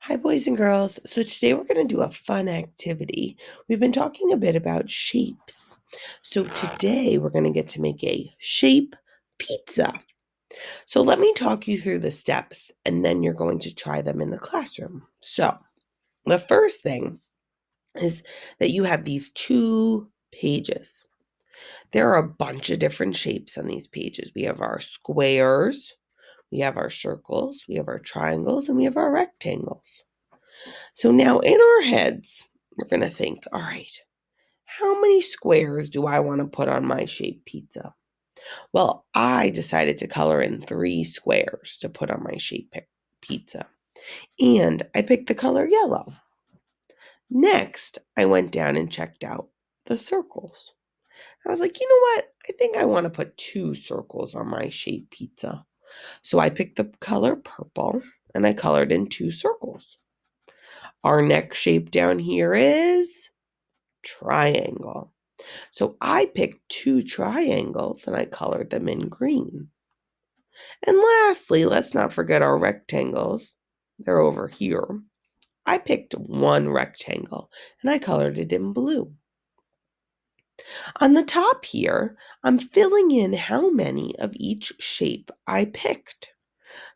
Hi, boys and girls. So today we're going to do a fun activity. We've been talking a bit about shapes. So today we're going to get to make a shape pizza. So let me talk you through the steps and then you're going to try them in the classroom. So the first thing is that you have these 2 pages. There are a bunch of different shapes on these pages. We have our squares, we have our circles, we have our triangles, and we have our rectangles. So now in our heads, we're going to think, all right, how many squares do I want to put on my shaped pizza? Well, I decided to color in 3 squares to put on my shaped pizza. And I picked the color yellow. Next, I went down and checked out the circles. I was like, you know what? I think I want to put 2 circles on my shaped pizza. So I picked the color purple and I colored in 2 circles. Our next shape down here is triangle. So I picked 2 triangles and I colored them in green. And lastly, let's not forget our rectangles. They're over here. I picked 1 rectangle and I colored it in blue. On the top here, I'm filling in how many of each shape I picked.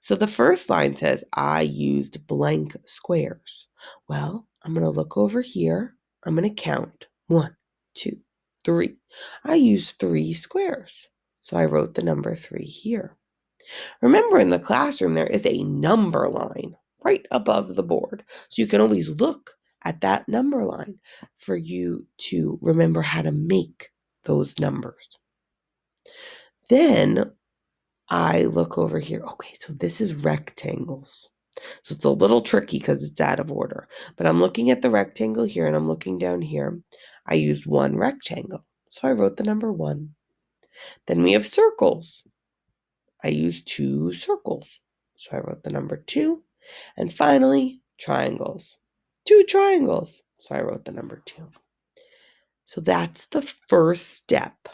So the first line says I used blank squares. Well, I'm going to look over here. I'm going to count 1, 2, 3. I used 3 squares. So I wrote the number 3 here. Remember, in the classroom, there is a number line right above the board. So you can always look at that number line for you to remember how to make those numbers. Then I look over here. Okay, so this is rectangles. So it's a little tricky because it's out of order. But I'm looking at the rectangle here and I'm looking down here. I used 1 rectangle. So I wrote the number 1. Then we have circles. I used 2 circles. So I wrote the number 2. And finally, triangles. 2 triangles. So I wrote the number 2. So that's the first step,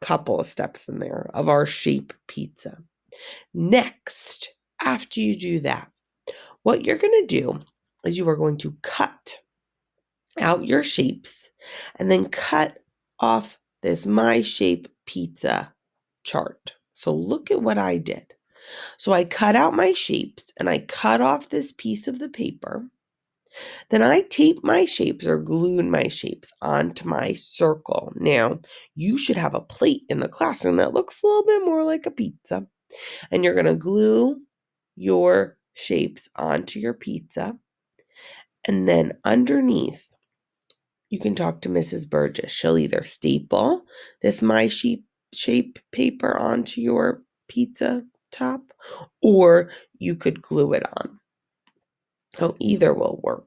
couple of steps in there, of our shape pizza. Next, after you do that, what you're going to do is you are going to cut out your shapes and then cut off this My Shape Pizza chart. So look at what I did. So I cut out my shapes and I cut off this piece of the paper. Then I taped my shapes or glued my shapes onto my circle. Now, you should have a plate in the classroom that looks a little bit more like a pizza. And you're going to glue your shapes onto your pizza. And then underneath, you can talk to Mrs. Burgess. She'll either staple this My Shape paper onto your pizza top, or you could glue it on. So either will work.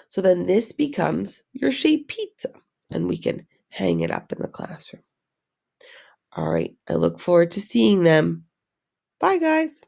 So then this becomes your shape pizza, and we can hang it up in the classroom. All right, I look forward to seeing them. Bye, guys.